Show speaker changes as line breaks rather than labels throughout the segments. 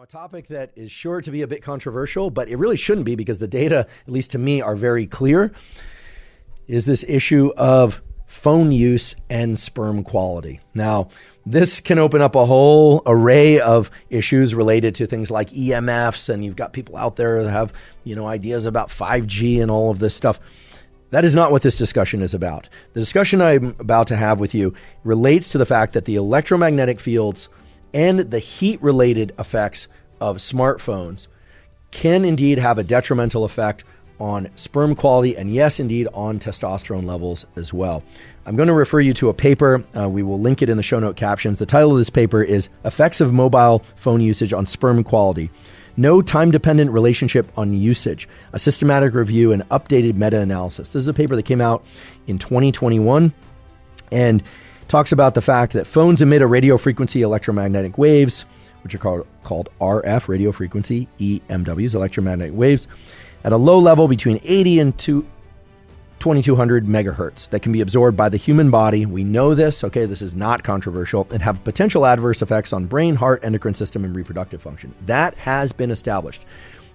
topic that is sure to be a bit controversial, but it really shouldn't be because the data, at least to me, are very clear, is this issue of phone use and sperm quality. Now, this can open up a whole array of issues related to things like EMFs, and you've got people out there that have, ideas about 5G and all of this stuff. That is not what this discussion is about. The discussion I'm about to have with you relates to the fact that the electromagnetic fields and the heat-related effects of smartphones can indeed have a detrimental effect on sperm quality and, yes, indeed, on testosterone levels as well. I'm going to refer you to a paper. We will link it in the show note captions. The title of this paper is Effects of Mobile Phone Usage on Sperm Quality. No time-dependent relationship on usage, a systematic review and updated meta-analysis. This is a paper that came out in 2021 and talks about the fact that phones emit a radio frequency electromagnetic waves, which are called RF, radio frequency, EMWs, electromagnetic waves, at a low level between 80 and 2200 megahertz that can be absorbed by the human body. We know this, okay, this is not controversial, and have potential adverse effects on brain, heart, endocrine system, and reproductive function. That has been established.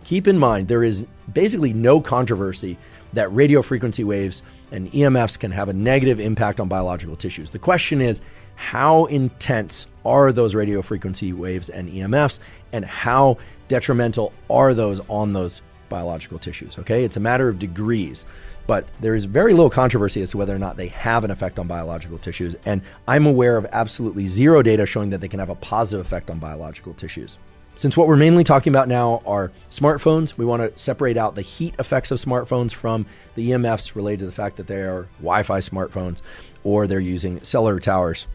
Keep in mind, there is basically no controversy that radio frequency waves and EMFs can have a negative impact on biological tissues. The question is, how intense are those radio frequency waves and EMFs, and how detrimental are those on those biological tissues? Okay, it's a matter of degrees, but there is very little controversy as to whether or not they have an effect on biological tissues, and I'm aware of absolutely zero data showing that they can have a positive effect on biological tissues. Since what we're mainly talking about now are smartphones, we want to separate out the heat effects of smartphones from the EMFs related to the fact that they are Wi-Fi smartphones or they're using cellular towers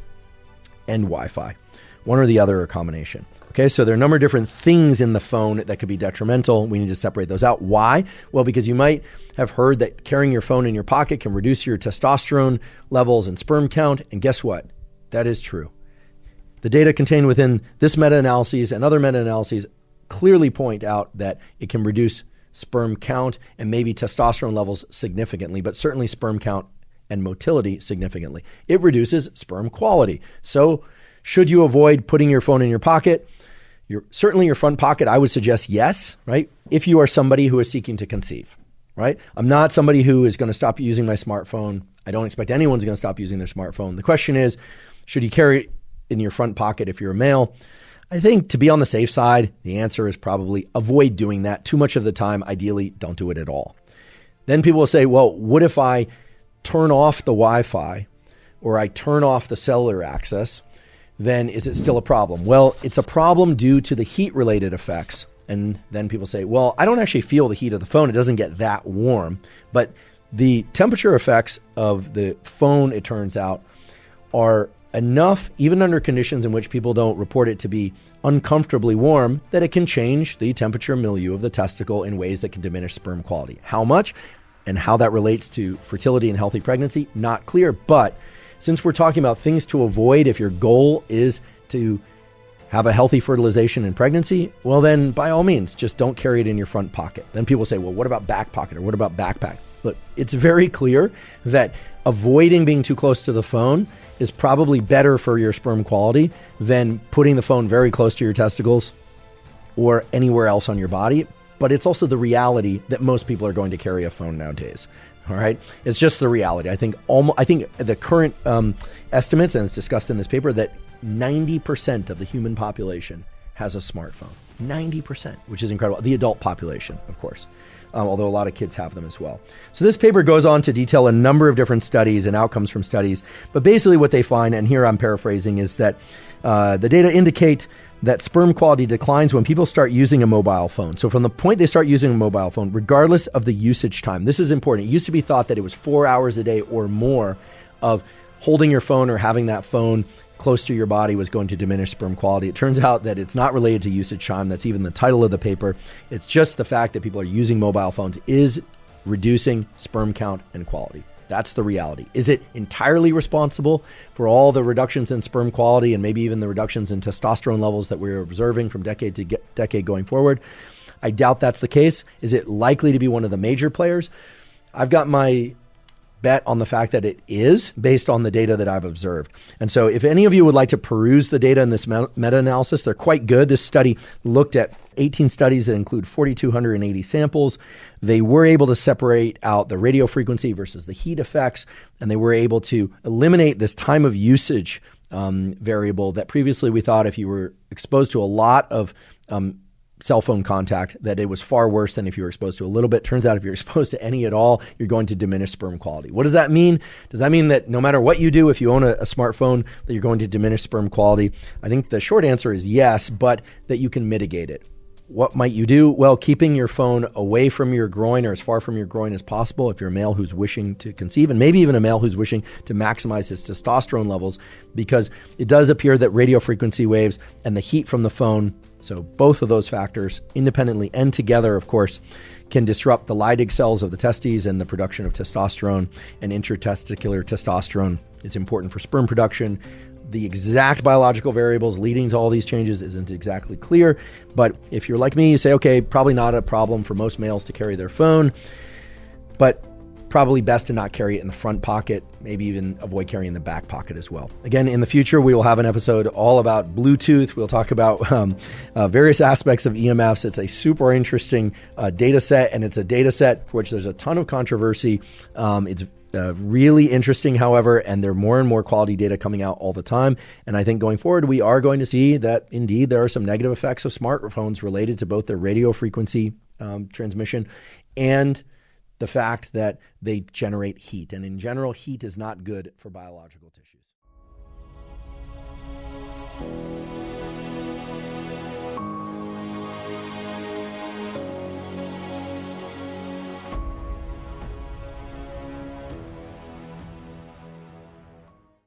and Wi-Fi. One or the other, or a combination. Okay, so there are a number of different things in the phone that could be detrimental. We need to separate those out. Why? Well, because you might have heard that carrying your phone in your pocket can reduce your testosterone levels and sperm count. And guess what? That is true. The data contained within this meta-analyses and other meta-analyses clearly point out that it can reduce sperm count and maybe testosterone levels significantly, but certainly sperm count and motility significantly. It reduces sperm quality. So should you avoid putting your phone in your pocket? Certainly your front pocket, I would suggest yes, right? If you are somebody who is seeking to conceive, right? I'm not somebody who is going to stop using my smartphone. I don't expect anyone's going to stop using their smartphone. The question is, should you carry it in your front pocket if you're a male? I think to be on the safe side, the answer is probably avoid doing that too much of the time. Ideally, don't do it at all. Then people will say, well, what if I turn off the Wi-Fi or I turn off the cellular access? Then is it still a problem? Well, it's a problem due to the heat-related effects. And then people say, well, I don't actually feel the heat of the phone. It doesn't get that warm. But the temperature effects of the phone, it turns out, are enough, even under conditions in which people don't report it to be uncomfortably warm, that it can change the temperature milieu of the testicle in ways that can diminish sperm quality. How much and how that relates to fertility and healthy pregnancy, not clear. But since we're talking about things to avoid if your goal is to have a healthy fertilization and pregnancy, well then by all means, just don't carry it in your front pocket. Then people say, well, what about back pocket or what about backpack? Look, it's very clear that avoiding being too close to the phone is probably better for your sperm quality than putting the phone very close to your testicles or anywhere else on your body. But it's also the reality that most people are going to carry a phone nowadays. All right, it's just the reality. I think the current estimates, and it's discussed in this paper, that 90% of the human population has a smartphone. 90%, which is incredible. The adult population, of course. Although a lot of kids have them as well. So this paper goes on to detail a number of different studies and outcomes from studies. But basically what they find, and here I'm paraphrasing, is that the data indicate that sperm quality declines when people start using a mobile phone. So from the point they start using a mobile phone, regardless of the usage time, this is important. It used to be thought that it was 4 hours a day or more of holding your phone or having that phone close to your body was going to diminish sperm quality. It turns out that it's not related to usage time. That's even the title of the paper. It's just the fact that people are using mobile phones is reducing sperm count and quality. That's the reality. Is it entirely responsible for all the reductions in sperm quality and maybe even the reductions in testosterone levels that we're observing from decade to decade going forward? I doubt that's the case. Is it likely to be one of the major players? I've got my bet on the fact that it is based on the data that I've observed. And so if any of you would like to peruse the data in this meta-analysis, they're quite good. This study looked at 18 studies that include 4,280 samples. They were able to separate out the radio frequency versus the heat effects, and they were able to eliminate this time of usage variable that previously we thought if you were exposed to a lot of cell phone contact, that it was far worse than if you were exposed to a little bit. Turns out if you're exposed to any at all, you're going to diminish sperm quality. What does that mean? Does that mean that no matter what you do, if you own a smartphone, that you're going to diminish sperm quality? I think the short answer is yes, but that you can mitigate it. What might you do? Well, keeping your phone away from your groin or as far from your groin as possible if you're a male who's wishing to conceive, and maybe even a male who's wishing to maximize his testosterone levels, because it does appear that radio frequency waves and the heat from the phone, so both of those factors independently and together, of course, can disrupt the Leydig cells of the testes and the production of testosterone, and intratesticular testosterone is important for sperm production. The exact biological variables leading to all these changes isn't exactly clear, but if you're like me, you say, okay, probably not a problem for most males to carry their phone, but probably best to not carry it in the front pocket, maybe even avoid carrying the back pocket as well. Again, in the future, we will have an episode all about Bluetooth. We'll talk about various aspects of EMFs. It's a super interesting data set, and it's a data set for which there's a ton of controversy. It's really interesting, however, and there are more and more quality data coming out all the time. And I think going forward, we are going to see that indeed there are some negative effects of smartphones related to both their radio frequency transmission and the fact that they generate heat. And in general, heat is not good for biological tissues.